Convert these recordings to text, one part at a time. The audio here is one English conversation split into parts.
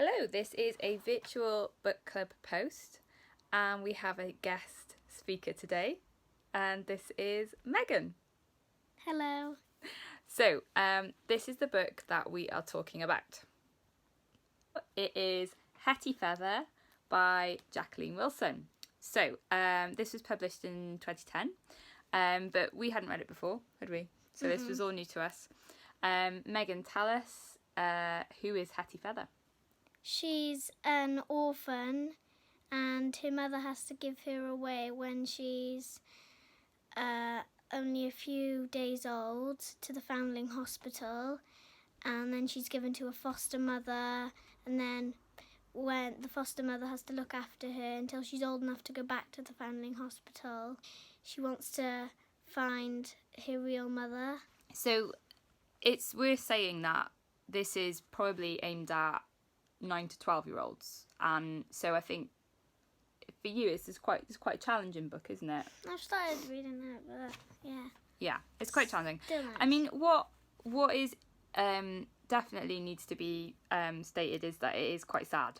Hello, this is a virtual book club post, and we have a guest speaker today, and this is Megan. Hello. So, this is the book that we are talking about. It is Hetty Feather by Jacqueline Wilson. So, this was published in 2010, but we hadn't read it before, had we? So this was all new to us. Megan, tell us who is Hetty Feather? She's an orphan and her mother has to give her away when she's only a few days old to the Foundling Hospital, and then she's given to a foster mother, and then when the foster mother has to look after her until she's old enough to go back to the Foundling Hospital. She wants to find her real mother. So it's worth saying that this is probably aimed at 9 to 12-year-olds, and so I think for you it's quite a challenging book, isn't it? I've started reading it, but yeah, it's quite challenging. Still nice. I mean, what is definitely needs to be stated is that it is quite sad,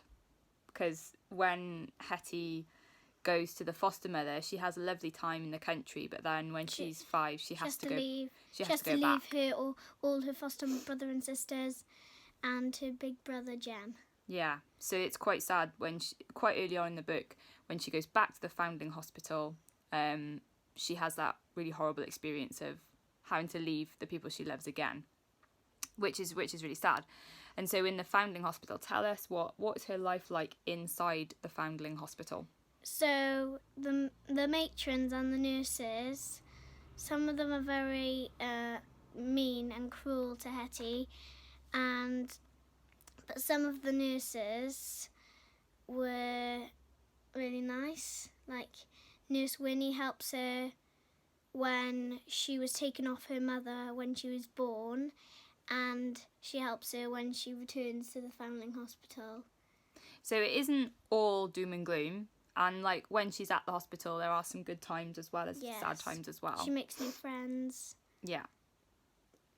because when Hetty goes to the foster mother, she has a lovely time in the country, but then when she's 5, she has to go. Leave. She has to go back. Leave her all her foster brother and sisters, and her big brother Jem. Yeah, so it's quite sad when quite early on in the book, when she goes back to the Foundling Hospital, she has that really horrible experience of having to leave the people she loves again, which is really sad. And so in the Foundling Hospital, tell us what's her life like inside the Foundling Hospital? So the matrons and the nurses, some of them are very mean and cruel to Hetty, but some of the nurses were really nice. Like Nurse Winnie helps her when she was taken off her mother when she was born, and she helps her when she returns to the Foundling Hospital. So it isn't all doom and gloom. And like when she's at the hospital, there are some good times as well as sad times as well. She makes new friends. Yeah.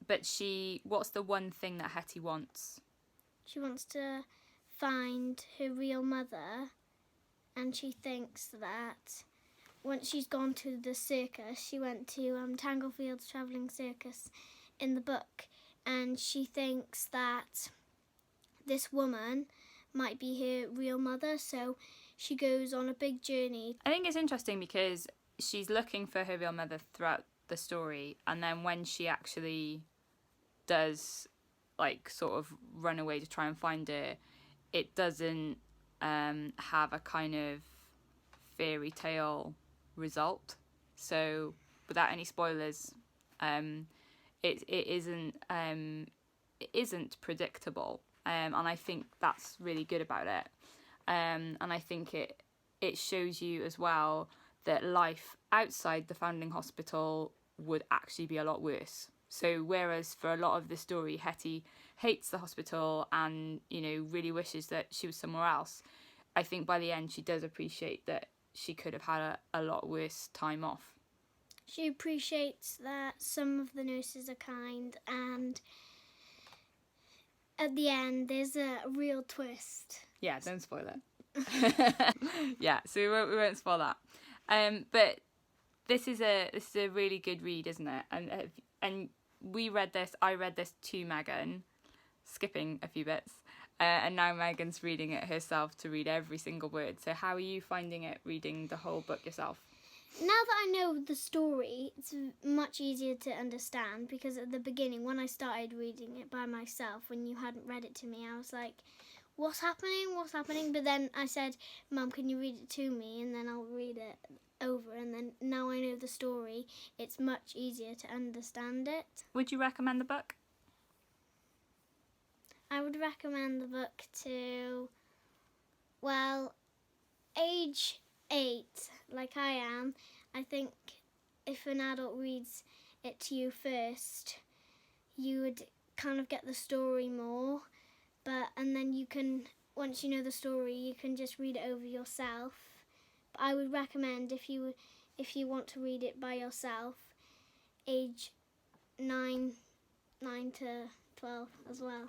But what's the one thing that Hetty wants? She wants to find her real mother, and she thinks that once she's gone to the circus, she went to Tanglefield's Travelling Circus in the book, and she thinks that this woman might be her real mother, so she goes on a big journey. I think it's interesting because she's looking for her real mother throughout the story, and then when she actually does like sort of run away to try and find her, it doesn't have a kind of fairy tale result. So without any spoilers, it isn't predictable, and I think that's really good about it. And I think it shows you as well that life outside the Foundling Hospital would actually be a lot worse. So whereas for a lot of the story, Hetty hates the hospital and, really wishes that she was somewhere else, I think by the end she does appreciate that she could have had a lot worse time off. She appreciates that some of the nurses are kind, and at the end there's a real twist. Yeah, don't spoil it. Yeah, so we won't spoil that. But this is a really good read, isn't it? And we read this. I read this to Megan, skipping a few bits, and now Megan's reading it herself to read every single word. So how are you finding it, reading the whole book yourself? Now that I know the story, it's much easier to understand, because at the beginning, when I started reading it by myself, when you hadn't read it to me, I was like, what's happening? But then I said, Mum, can you read it to me? And then I'll read it over, and then now I know the story, it's much easier to understand it. Would you recommend the book? I would recommend the book to, age 8, like I am. I think if an adult reads it to you first, you would kind of get the story more, and then you can, once you know the story, you can just read it over yourself. But I would recommend, if you want to read it by yourself, age 9 to 12 as well.